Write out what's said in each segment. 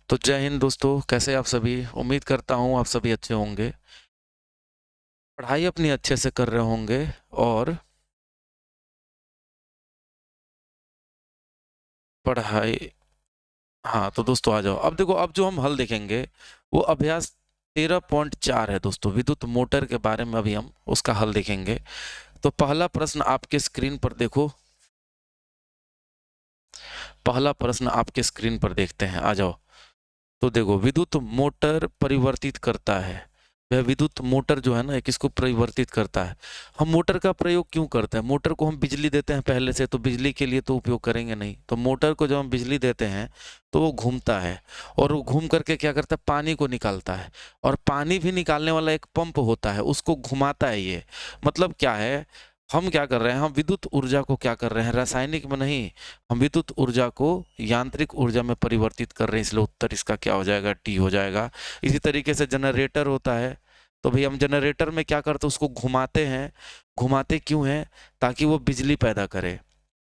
तो जय हिंद दोस्तों, कैसे आप सभी। उम्मीद करता हूँ आप सभी अच्छे होंगे, पढ़ाई अपनी अच्छे से कर रहे होंगे। और पढ़ाई, हाँ तो दोस्तों आ जाओ। अब देखो, अब जो हम हल देखेंगे वो अभ्यास 13.4 है दोस्तों। विद्युत मोटर के बारे में अभी हम उसका हल देखेंगे। तो पहला प्रश्न आपके स्क्रीन पर देखो, पहला प्रश्न आपके स्क्रीन पर देखते हैं, आ जाओ। तो देखो, विद्युत मोटर परिवर्तित करता है। वह विद्युत मोटर जो है ना, किसको परिवर्तित करता है। हम मोटर का प्रयोग क्यों करते हैं? मोटर को हम बिजली देते हैं पहले से, तो बिजली के लिए तो उपयोग करेंगे नहीं। तो मोटर को जब हम बिजली देते हैं तो वो घूमता है, और वो घूम करके क्या करता है, पानी को निकालता है। और पानी भी निकालने वाला एक पंप होता है, उसको घुमाता है ये। मतलब क्या है, हम क्या कर रहे हैं, हम विद्युत ऊर्जा को क्या कर रहे हैं, रासायनिक में नहीं, हम विद्युत ऊर्जा को यांत्रिक ऊर्जा में परिवर्तित कर रहे हैं। इसलिए उत्तर इसका क्या हो जाएगा, टी हो जाएगा। इसी तरीके से जनरेटर होता है, तो भाई हम जनरेटर में क्या करते हैं, उसको घुमाते हैं। घुमाते क्यों हैं? ताकि वो बिजली पैदा करे।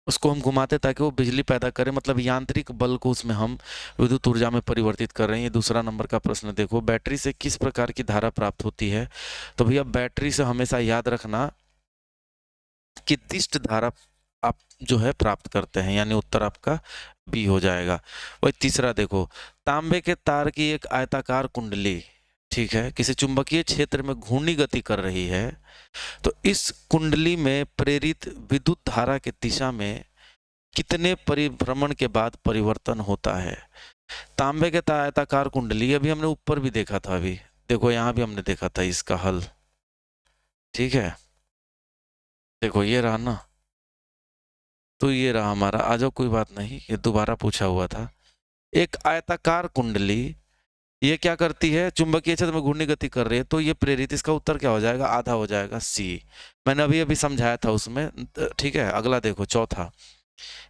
उसको हम घुमाते ताकि वो बिजली पैदा करे, मतलब यांत्रिक बल को उसमें हम विद्युत ऊर्जा में परिवर्तित कर रहे हैं। ये दूसरा नंबर का प्रश्न देखो, बैटरी से किस प्रकार की धारा प्राप्त होती है। तो भैया बैटरी से हमेशा याद रखना कि दिष्ट धारा आप जो है प्राप्त करते हैं, यानी उत्तर आपका बी हो जाएगा। वही तीसरा देखो, तांबे के तार की एक आयताकार कुंडली, ठीक है, किसी चुंबकीय क्षेत्र में घूर्णी गति कर रही है। तो इस कुंडली में प्रेरित विद्युत धारा के दिशा में कितने परिभ्रमण के बाद परिवर्तन होता है। तांबे के तार आयताकार कुंडली, अभी हमने ऊपर भी देखा था, अभी देखो यहाँ भी हमने देखा था इसका हल, ठीक है। देखो ये रहा ना, तो ये रहा हमारा, आ जाओ कोई बात नहीं, ये दोबारा पूछा हुआ था। एक आयताकार कुंडली, ये क्या करती है, चुंबकीय क्षेत्र में घूर्णी गति कर रही है, तो ये प्रेरित, इसका उत्तर क्या हो जाएगा, आधा हो जाएगा, सी। मैंने अभी अभी समझाया था उसमें, ठीक है। अगला देखो, चौथा,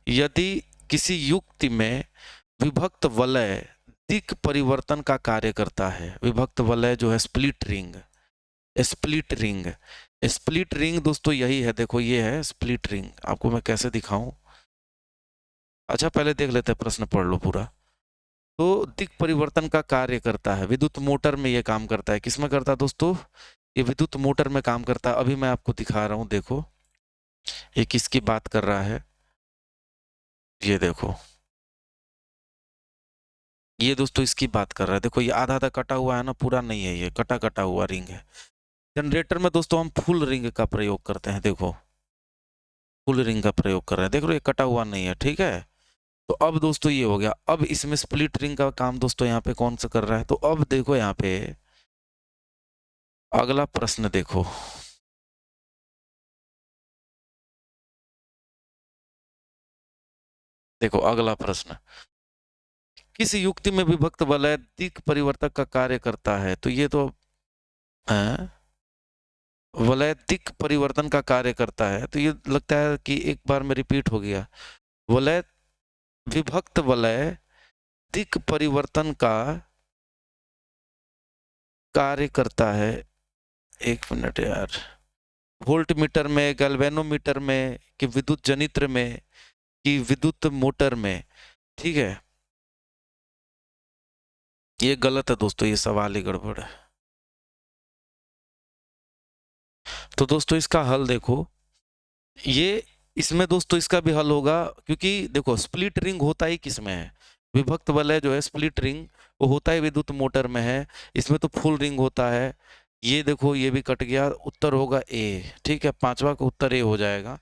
यदि किसी युक्ति में विभक्त वलय दिक् परिवर्तन का कार्य करता है। विभक्त वलय जो है, split ring, split ring, split ring दोस्तों यही है, देखो ये है स्प्लिट रिंग। आपको मैं कैसे दिखाऊं, अच्छा पहले देख लेते हैं, प्रश्न पढ़ लो पूरा। तो दिक् परिवर्तन का कार्य करता है, विद्युत मोटर में ये काम करता है। किसमें करता है दोस्तों, ये विद्युत मोटर में काम करता है। अभी मैं आपको दिखा रहा हूं, देखो ये किसकी बात कर रहा है, ये देखो, ये दोस्तों इसकी बात कर रहा है। देखो ये आधा आधा कटा हुआ है ना, पूरा नहीं है, ये कटा कटा हुआ रिंग है। जनरेटर में दोस्तों हम फुल रिंग का प्रयोग करते हैं, देखो फुल रिंग का प्रयोग कर रहे हैं, देख लो ये कटा हुआ नहीं है, ठीक है। तो अब दोस्तों ये हो गया। अब इसमें स्प्लिट रिंग का काम दोस्तों यहाँ पे कौन सा कर रहा है, तो अब देखो यहाँ पे अगला प्रश्न देखो, देखो अगला प्रश्न, किस युक्ति में विभक्त वलय दिक् परिवर्तक का कार्य करता है। तो ये तो वलय दिक् परिवर्तन का कार्य करता है, तो ये लगता है कि एक बार में रिपीट हो गया। वलय, विभक्त वलय दिक् परिवर्तन का कार्य करता है। एक मिनट यार, वोल्ट मीटर में, गैल्वेनोमीटर में, कि विद्युत जनित्र में, कि विद्युत मोटर में, ठीक है। ये गलत है दोस्तों, ये सवाल ही गड़बड़ है। तो दोस्तों इसका हल देखो, ये इसमें दोस्तों इसका भी हल होगा, क्योंकि देखो स्प्लिट रिंग होता ही किसमें है, विभक्त वलय जो है स्प्लिट रिंग, वो होता है विद्युत मोटर में है। इसमें तो फुल रिंग होता है। ये देखो ये भी कट गया, उत्तर होगा ए, ठीक है। पांचवा का उत्तर ए हो जाएगा।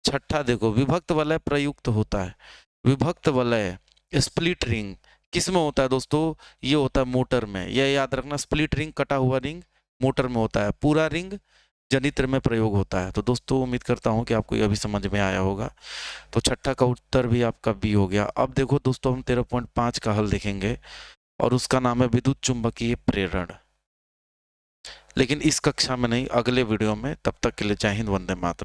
छठा देखो, विभक्त वलय प्रयुक्त होता है। विभक्त वलय स्प्लिट रिंग किस में होता है दोस्तों, ये होता है मोटर में। यह याद रखना, स्प्लिट रिंग कटा हुआ रिंग मोटर में होता है, पूरा रिंग जनित्र में प्रयोग होता है। तो दोस्तों उम्मीद करता हूं कि आपको ये अभी समझ में आया होगा। तो छठा का उत्तर भी आपका बी हो गया। अब देखो दोस्तों, हम 13.5 का हल देखेंगे, और उसका नाम है विद्युत चुंबकीय प्रेरण। लेकिन इस कक्षा में नहीं, अगले वीडियो में। तब तक के लिए जय हिंद, वंदे मातरम।